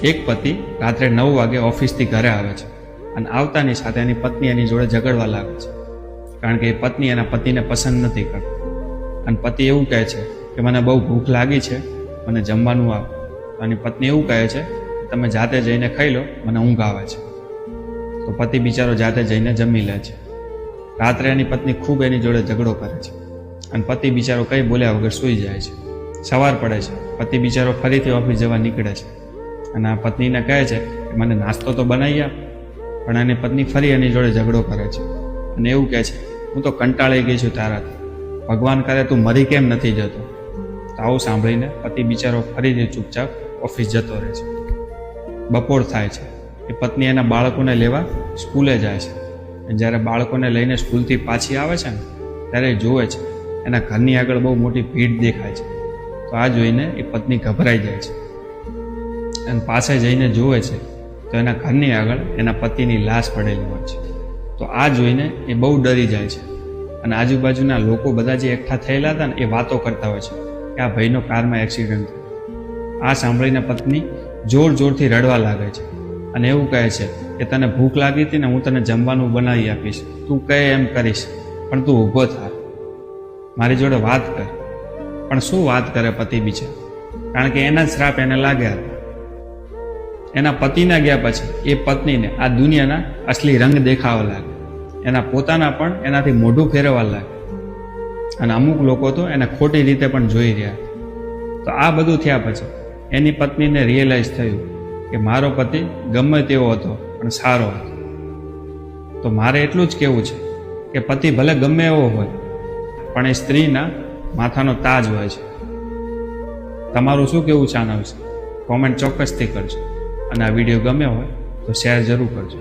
એક પતિ રાત્રે 9 વાગે ઓફિસથી ઘરે આવે છે અને આવતાની સાથે એની પત્ની એની જોડે ઝઘડવા લાગે છે, કારણ કે એ પત્ની એના પતિને પસંદ નથી કરતી. અને પતિ એવું કહે છે કે મને બહુ ભૂખ લાગી છે, મને જમવાનું આપ. અને પત્ની એવું કહે છે કે તમે જાતે જઈને ખાઈ લો, મને ઊંઘ આવે છે. તો પતિ બિચારો જાતે જઈને જમી લે છે. રાત્રે એની પત્ની ખૂબ એની જોડે ઝઘડો કરે છે અને પતિ બિચારો કંઈ બોલ્યા વગર સૂઈ જાય છે. સવાર પડે છે, પતિ બિચારો ફરીથી ઓફિસ જવા નીકળે છે અને આ પત્નીને કહે છે કે મને નાસ્તો તો બનાવી આપ. પણ એની પત્ની ફરી એની જોડે ઝઘડો કરે છે અને એવું કહે છે હું તો કંટાળી ગઈ છું તારાથી, ભગવાન કરે તું મરી કેમ નથી જતો. તો આવું સાંભળીને પતિ બિચારો ફરીથી ચૂપચાપ ઓફિસ જતો રહે છે. બપોર થાય છે, એ પત્ની એના બાળકોને લેવા સ્કૂલે જાય છે. અને જ્યારે બાળકોને લઈને સ્કૂલથી પાછી આવે છે ને ત્યારે એ જોવે છે એના ઘરની આગળ બહુ મોટી ભીડ દેખાય છે. તો આ જોઈને એ પત્ની ગભરાઈ જાય છે અને પાસે જઈને જોવે છે તો એના ઘરની આગળ એના પતિની લાશ પડેલી હોય છે. તો આ જોઈને એ બહુ ડરી જાય છે અને આજુબાજુના લોકો બધા જે એકઠા થયેલા હતા ને એ વાતો કરતા હોય છે કે આ ભાઈનો કારમાં એક્સિડન્ટ થયો. આ સાંભળીને પત્ની જોર જોરથી રડવા લાગે છે અને એવું કહે છે કે તને ભૂખ લાગી હતી ને હું તને જમવાનું બનાવી આપીશ, તું કહે એમ કરીશ, પણ તું ઊભો થા, મારી જોડે વાત કર. પણ શું વાત કરે પતિ બિચારો, કારણ કે એના શ્રાપ એને લાગ્યા હતા. એના પતિના ગયા પછી એ પત્નીને આ દુનિયાના અસલી રંગ દેખાવા લાગે, એના પોતાના પણ એનાથી મોઢું ફેરવવા લાગે અને અમુક લોકો તો એને ખોટી રીતે પણ જોઈ રહ્યા. તો આ બધું થયા પછી એની પત્નીને રિયલાઇઝ થયું કે મારો પતિ ગમે તેવો હતો પણ સારો હતો. તો મારે એટલું જ કહેવું છે કે પતિ ભલે ગમે એવો હોય પણ એ સ્ત્રીના માથાનો તાજ હોય છે. તમારું શું કહેવું છે આના વિશે? કોમેન્ટ ચોક્કસથી કરજો અને આ વિડીયો ગમ્યો હોય તો શેર જરૂર કરજો.